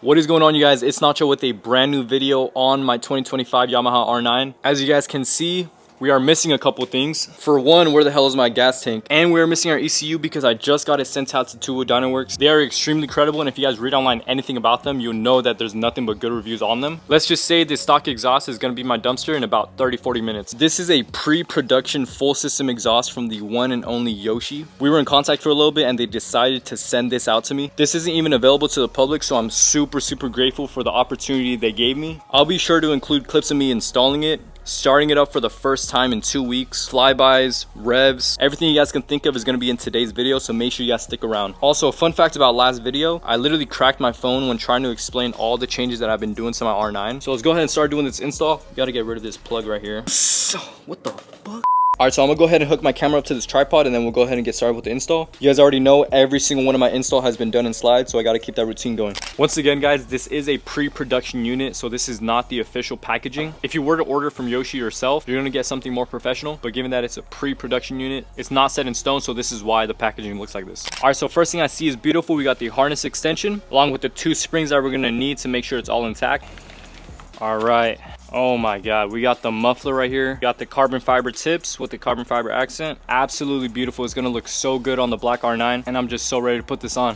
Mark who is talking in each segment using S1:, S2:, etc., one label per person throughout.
S1: What is going on, you guys? It's Nacho with a brand new video on my 2025 Yamaha R9. As you guys can see, we are missing a couple things. For one, where the hell is my gas tank? And we're missing our ECU because I just got it sent out to Dyno Works. They are extremely credible, and if you guys read online anything about them, you'll know that there's nothing but good reviews on them. Let's just say this stock exhaust is gonna be my dumpster in about 30-40 minutes. This is a pre-production full system exhaust from the one and only Yoshi. We were in contact for a little bit and they decided to send this out to me. This isn't even available to the public, so I'm super grateful for the opportunity they gave me. I'll be sure to include clips of me installing it, starting it up for the first time in 2 weeks, flybys, revs, everything you guys can think of is going to be in today's video, so make sure you guys stick around. Also, a fun fact about last video, I literally cracked my phone when trying to explain all the changes that I've been doing to my R9. So let's go ahead and start doing this install. You got to get rid of this plug right here. What the fuck? All right, so I'm gonna go ahead and hook my camera up to this tripod and then we'll go ahead and get started with the install. You guys already know every single one of my install has been done in slides, so I gotta keep that routine going. Once again, guys, this is a pre-production unit, so this is not the official packaging. If you were to order from Yoshi yourself, you're gonna get something more professional, but given that it's a pre-production unit, it's not set in stone, so this is why the packaging looks like this. All right, so first thing I see is beautiful. We got the harness extension, along with the 2 springs that we're gonna need to make sure it's all intact. All right. Oh my god, we got the muffler right here. We got the carbon fiber tips with the carbon fiber accent. Absolutely beautiful. It's gonna look so good on the black R9, and I'm just so ready to put this on.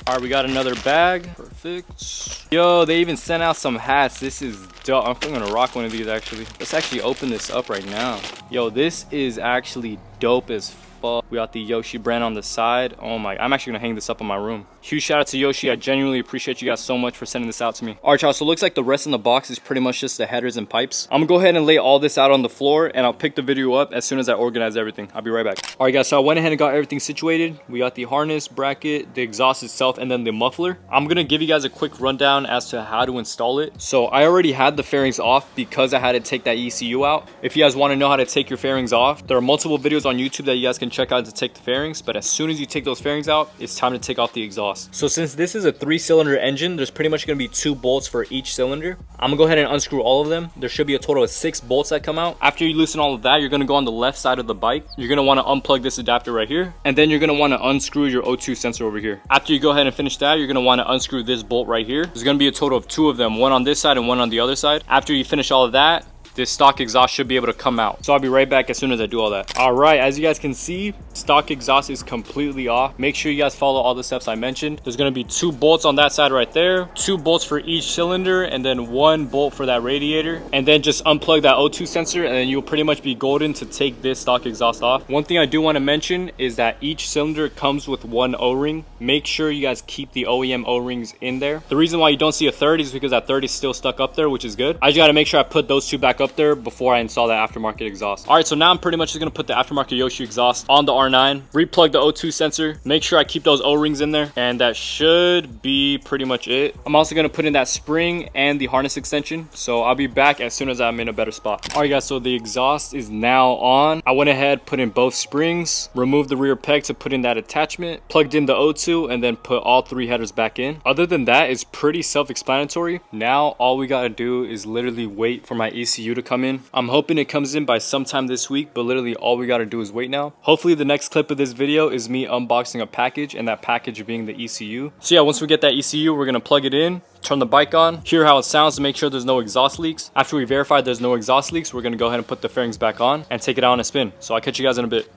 S1: All right, we got another bag. Perfect. Yo, they even sent out some hats. This is dope. I'm gonna rock one of these actually. Let's actually open this up right now. Yo, this is actually dope as fuck. We got the Yoshi brand on the side. Oh my, I'm actually gonna hang this up in my room. Huge shout out to Yoshi. I genuinely appreciate you guys so much for sending this out to me. All right, y'all, so it looks like the rest in the box is pretty much just the headers and pipes. I'm gonna go ahead and lay all this out on the floor, and I'll pick the video up as soon as I organize everything. I'll be right back. All right, guys, so I went ahead and got everything situated. We got the harness, bracket, the exhaust itself, and then the muffler. I'm gonna give you guys a quick rundown as to how to install it. So I already had the fairings off because I had to take that ECU out. If you guys wanna know how to take your fairings off, there are multiple videos on YouTube that you guys can check out to take the fairings, but as soon as you take those fairings out, it's time to take off the exhaust. So since this is a 3-cylinder engine, there's pretty much gonna be 2 bolts for each cylinder. I'm gonna go ahead and unscrew all of them. There should be a total of 6 bolts that come out. After you loosen all of that, you're gonna go on the left side of the bike. You're gonna wanna unplug this adapter right here, and then you're gonna wanna unscrew your O2 sensor over here. After you go ahead and finish that, you're gonna wanna unscrew this bolt right here. There's gonna be a total of 2 of them, one on this side and one on the other side. After you finish all of that, this stock exhaust should be able to come out. So I'll be right back as soon as I do all that. All right, as you guys can see, stock exhaust is completely off. Make sure you guys follow all the steps I mentioned. There's gonna be 2 bolts on that side right there, 2 bolts for each cylinder, and then 1 bolt for that radiator. And then just unplug that O2 sensor, and then you'll pretty much be golden to take this stock exhaust off. One thing I do wanna mention is that each cylinder comes with 1 O-ring. Make sure you guys keep the OEM O-rings in there. The reason why you don't see a third is because that third is still stuck up there, which is good. I just gotta make sure I put those 2 back up there before I install that aftermarket exhaust. All right, so now I'm pretty much just gonna put the aftermarket Yoshi exhaust on the R9, replug the O2 sensor, make sure I keep those O-rings in there, and that should be pretty much it. I'm also gonna put in that spring and the harness extension, so I'll be back as soon as I'm in a better spot. All right, guys, so the exhaust is now on. I went ahead, put in both springs, removed the rear peg to put in that attachment, plugged in the O2, and then put all 3 headers back in. Other than that, it's pretty self-explanatory. Now all we gotta do is literally wait for my ECU to come in. I'm hoping it comes in by sometime this week, but literally all we gotta do is wait now. Hopefully the next clip of this video is me unboxing a package, and that package being the ECU. So yeah, once we get that ECU, we're gonna plug it in, turn the bike on, hear how it sounds to make sure there's no exhaust leaks. After we verify there's no exhaust leaks, we're gonna go ahead and put the fairings back on and take it out on a spin. So I'll catch you guys in a bit.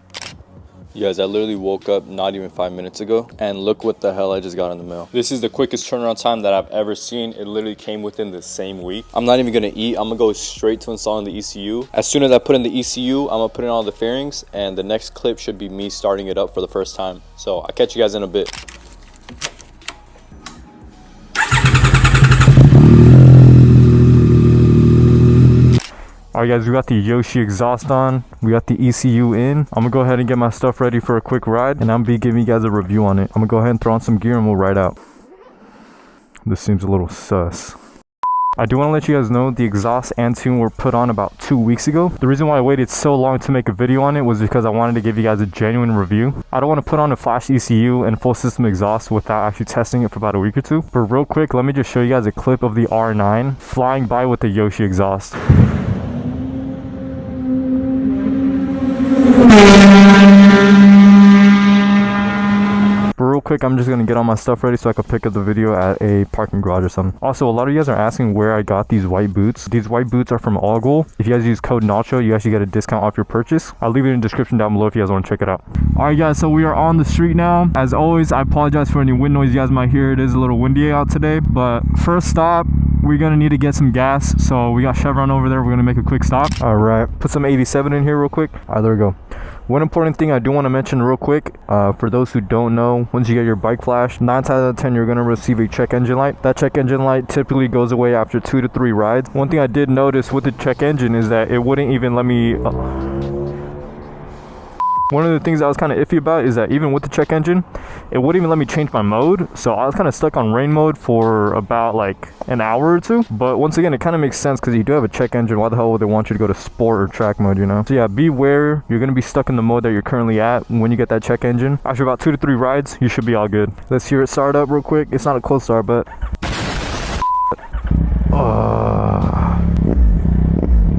S1: You guys, I literally woke up not even 5 minutes ago, and look what the hell I just got in the mail. This is the quickest turnaround time that I've ever seen. It literally came within the same week. I'm not even gonna eat. I'm gonna go straight to installing the ECU. As soon as I put in the ECU, I'm gonna put in all the fairings, and the next clip should be me starting it up for the first time. So I'll catch you guys in a bit. All right, guys, we got the Yoshi exhaust on. We got the ECU in. I'm gonna go ahead and get my stuff ready for a quick ride, and I'm gonna be giving you guys a review on it. I'm gonna go ahead and throw on some gear and we'll ride out. This seems a little sus. I do want to let you guys know the exhaust and tune were put on about 2 weeks ago. The reason why I waited so long to make a video on it was because I wanted to give you guys a genuine review. I don't want to put on a flash ECU and full system exhaust without actually testing it for about a week or 2. But real quick, let me just show you guys a clip of the R9 flying by with the Yoshi exhaust. quick. I'm just gonna get all my stuff ready so I can pick up the video at a parking garage or something. Also, a lot of you guys are asking where I got these white boots. These white boots are from Allgoal. If you guys use code Nacho, you actually get a discount off your purchase. I'll leave it in the description down below if you guys want to check it out. Alright guys, so we are on the street now. As always, I apologize for any wind noise you guys might hear. It is a little windy out today, but first stop, we're gonna need to get some gas. So we got Chevron over there. We're gonna make a quick stop. All right, put some 87 in here real quick. All right, there we go. One important thing I do want to mention real quick, for those who don't know, once you get your bike flash, 9 times out of 10 you're gonna receive a check engine light. That check engine light typically goes away after 2 to 3 rides. One thing I did notice with the check engine is that it wouldn't even let me one of the things I was kind of iffy about is that even with the check engine, it wouldn't even let me change my mode. So I was kind of stuck on rain mode for about like an hour or two. But once again, it kind of makes sense because you do have a check engine. Why the hell would they want you to go to sport or track mode, you know? So yeah, beware. You're going to be stuck in the mode that you're currently at when you get that check engine. After about 2 to 3 rides, you should be all good. Let's hear it start up real quick. It's not a close start, but...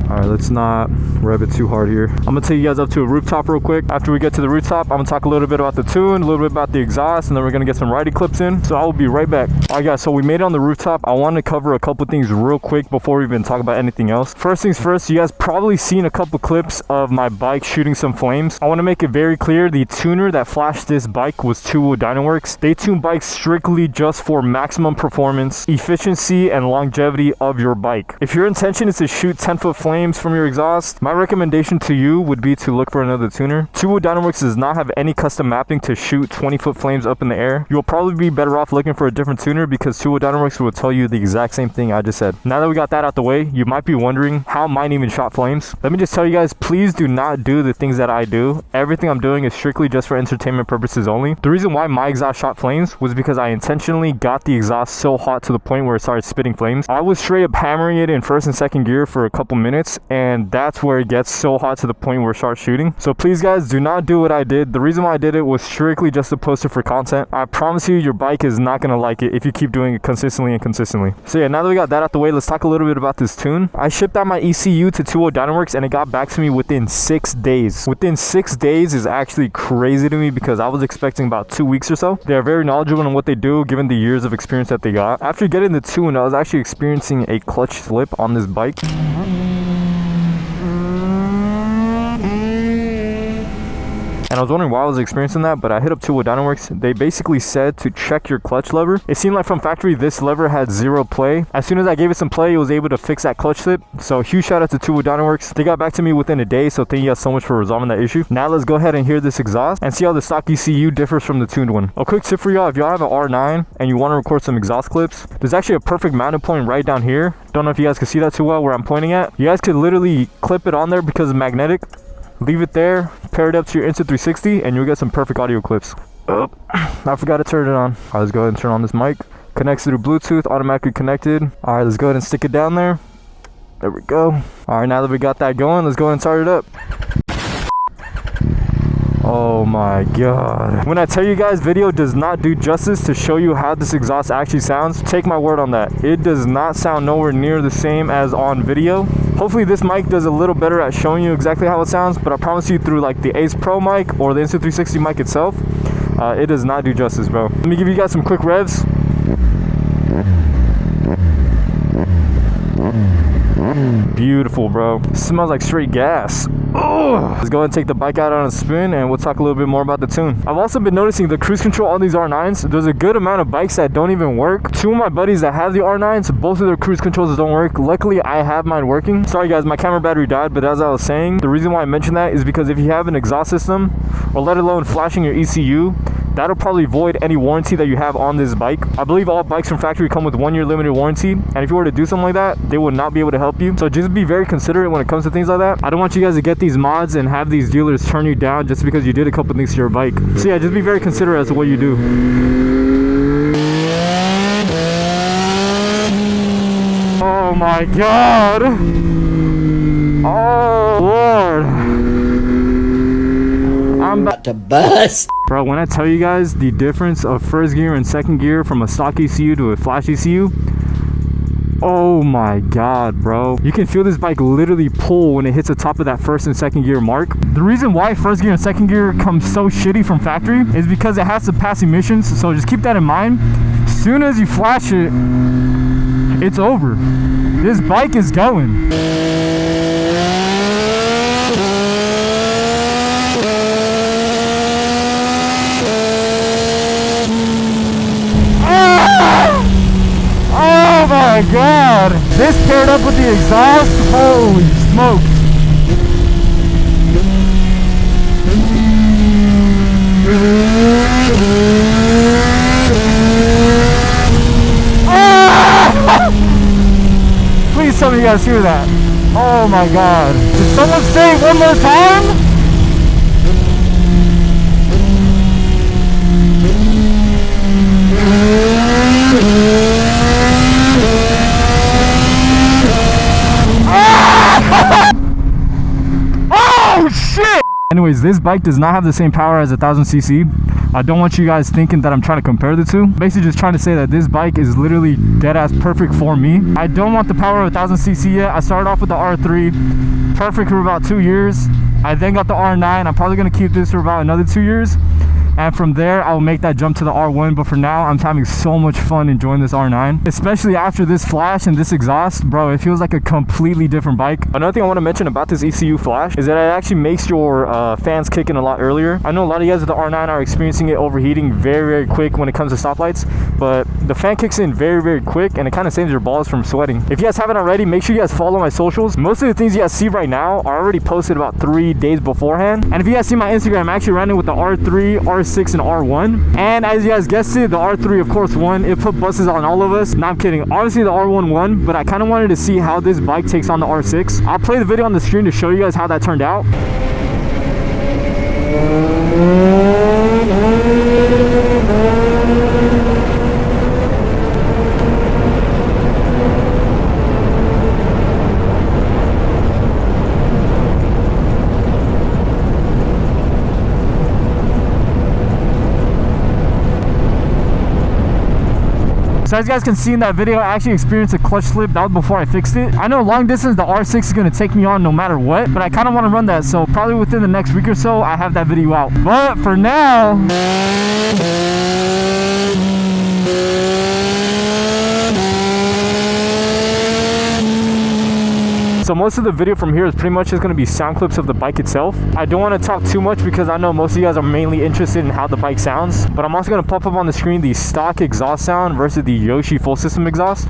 S1: Alright, let's not rev it too hard here. I'm gonna take you guys up to a rooftop real quick. After we get to the rooftop, I'm gonna talk a little bit about the tune, a little bit about the exhaust, and then we're gonna get some riding clips in. So I will be right back. Alright guys, so we made it on the rooftop. I want to cover a couple things real quick before we even talk about anything else. First things first, you guys probably seen a couple clips of my bike shooting some flames. I want to make it very clear, the tuner that flashed this bike was Dyno. They tune bikes strictly just for maximum performance, efficiency, and longevity of your bike. If your intention is to shoot 10-foot flames from your exhaust, my recommendation to you would be to look for another tuner. Dyno does not have any custom mapping to shoot 20-foot flames up in the air. You'll probably be better off looking for a different tuner because Dyno will tell you the exact same thing I just said. Now that we got that out the way, you might be wondering how mine even shot flames. Let me just tell you guys, please do not do the things that I do. Everything I'm doing is strictly just for entertainment purposes only. The reason why my exhaust shot flames was because I intentionally got the exhaust so hot to the point where it started spitting flames. I was straight up hammering it in first and second gear for a couple minutes, and that's where it gets so hot to the point where it starts shooting. So please guys, do not do what I did. The reason why I did it was strictly just to post it for content. I promise you, your bike is not gonna like it if you keep doing it consistently. So yeah, now that we got that out the way, let's talk a little bit about this tune. I shipped out my ECU to Dyno and it got back to me within 6 days. Within 6 days is actually crazy to me because I was expecting about 2 weeks or so. They are very knowledgeable in what they do given the years of experience that they got. After getting the tune, I was actually experiencing a clutch slip on this bike. And I was wondering why I was experiencing that, but I hit up Dyno. They basically said to check your clutch lever. It seemed like from factory, this lever had 0 play. As soon as I gave it some play, it was able to fix that clutch slip. So huge shout out to Dyno. They got back to me within a day, so thank you guys so much for resolving that issue. Now let's go ahead and hear this exhaust and see how the stock ECU differs from the tuned one. A quick tip for y'all, if y'all have an R9 and you want to record some exhaust clips, there's actually a perfect mounting point right down here. Don't know if you guys can see that too well where I'm pointing at. You guys could literally clip it on there because it's magnetic. Leave it there, pair it up to your Insta360, and you'll get some perfect audio clips. Oh, I forgot to turn it on. All right, let's go ahead and turn on this mic. Connects through Bluetooth, automatically connected. All right, let's go ahead and stick it down there. There we go. All right, now that we got that going, let's go ahead and start it up. Oh my god. When I tell you guys, video does not do justice to show you how this exhaust actually sounds. Take my word on that. It does not sound nowhere near the same as on video. Hopefully this mic does a little better at showing you exactly how it sounds, but I promise you through like the Ace Pro mic or the Insta360 mic itself, it does not do justice, bro. Let me give you guys some quick revs. Beautiful, bro. Smells like straight gas. Oh, let's go ahead and take the bike out on a spin and we'll talk a little bit more about the tune. I've also been noticing the cruise control on these R9s. There's a good amount of bikes that don't even work. 2 of my buddies that have the R9s, both of their cruise controls don't work. Luckily, I have mine working. Sorry guys, my camera battery died, but as I was saying, the reason why I mentioned that is because if you have an exhaust system, or let alone flashing your ECU, that'll probably void any warranty that you have on this bike. I believe all bikes from factory come with 1 year limited warranty, and if you were to do something like that, they will not be able to help you. So just be very considerate when it comes to things like that. I don't want you guys to get these mods and have these dealers turn you down just because you did a couple things to your bike. So yeah, just be very considerate as to what you do. Oh my god! Oh lord! I'm about to bust. Bro, when I tell you guys the difference of first gear and second gear from a stock ECU to a flash ECU, Oh my god, bro. You can feel this bike literally pull when it hits the top of that first and second gear mark. The reason why first gear and second gear comes so shitty from factory is because it has to pass emissions, so just keep that in mind. As soon as you flash it, it's over. This bike is going. Oh my god! This paired up with the exhaust, holy smokes! Please tell me you guys hear that. Oh my god. Did someone say it one more time? Oh shit! Anyways, this bike does not have the same power as a 1000cc. I don't want you guys thinking that I'm trying to compare the two. Basically just trying to say that this bike is literally dead ass perfect for me. I don't want the power of a 1000cc yet. I started off with the R3, perfect for about 2 years. I then got the R9. I'm probably gonna keep this for about another 2 years. And from there, I'll make that jump to the R1. But for now, I'm having so much fun enjoying this R9. Especially after this flash and this exhaust. Bro, it feels like a completely different bike. Another thing I want to mention about this ECU flash is that it actually makes your fans kick in a lot earlier. I know a lot of you guys with the R9 are experiencing it overheating very quick when it comes to stoplights. But the fan kicks in very quick, and it kind of saves your balls from sweating. If you guys haven't already, make sure you guys follow my socials. Most of the things you guys see right now are already posted about 3 days beforehand. And if you guys see my Instagram, I'm actually running with the R3, R6, and R1. And as you guys guessed it, the R3 of course won. It put buses on all of us. No, I'm kidding. Obviously the R1 won, but I kind of wanted to see how this bike takes on the R6. I'll play the video on the screen to show you guys how that turned out. So as you guys can see in that video, I actually experienced a clutch slip. That was before I fixed it. I know long distance, the R6 is going to take me on no matter what, but I kind of want to run that. So probably within the next week or so, I have that video out. But for now... So most of the video from here is pretty much just going to be sound clips of the bike itself. I don't want to talk too much because I know most of you guys are mainly interested in how the bike sounds. But I'm also going to pop up on the screen the stock exhaust sound versus the Yoshi full system exhaust.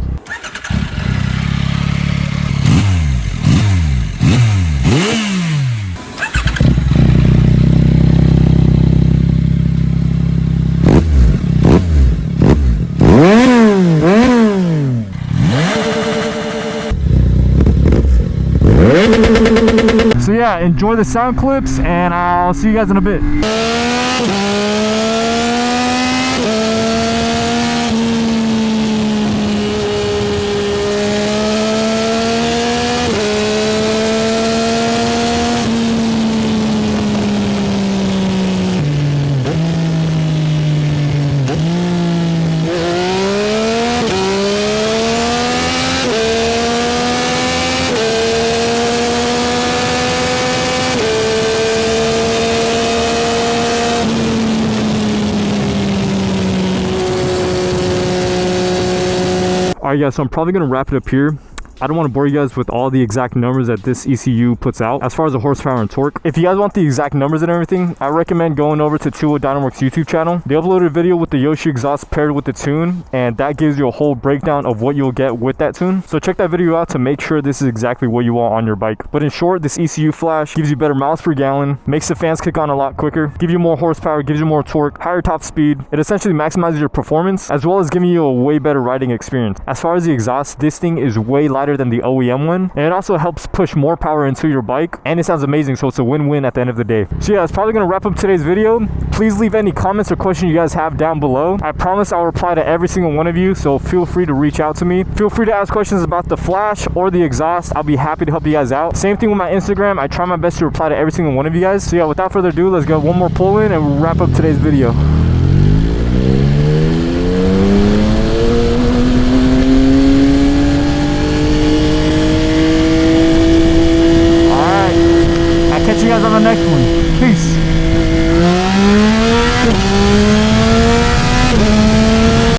S1: So yeah, enjoy the sound clips and I'll see you guys in a bit. Alright guys, so I'm probably going to wrap it up here. I don't want to bore you guys with all the exact numbers that this ECU puts out as far as the horsepower and torque. If you guys want the exact numbers and everything, I recommend going over to Dynoworks YouTube channel. They uploaded a video with the Yoshi exhaust paired with the tune, and that gives you a whole breakdown of what you'll get with that tune. So check that video out to make sure this is exactly what you want on your bike. But in short, this ECU flash gives you better miles per gallon, makes the fans kick on a lot quicker, gives you more horsepower, gives you more torque, higher top speed. It essentially maximizes your performance as well as giving you a way better riding experience. As far as the exhaust, this thing is way lighter than the OEM one, and it also helps push more power into your bike, and it sounds amazing, so it's a win-win at the end of the day. So yeah, that's probably gonna wrap up today's video. Please leave any comments or questions you guys have down below. I promise I'll reply to every single one of you, so feel free to reach out to me. Feel free to ask questions about the flash or the exhaust. I'll be happy to help you guys out. Same thing with my Instagram. I try my best to reply to every single one of you guys. So yeah, without further ado, let's go one more pull in and we'll wrap up today's video.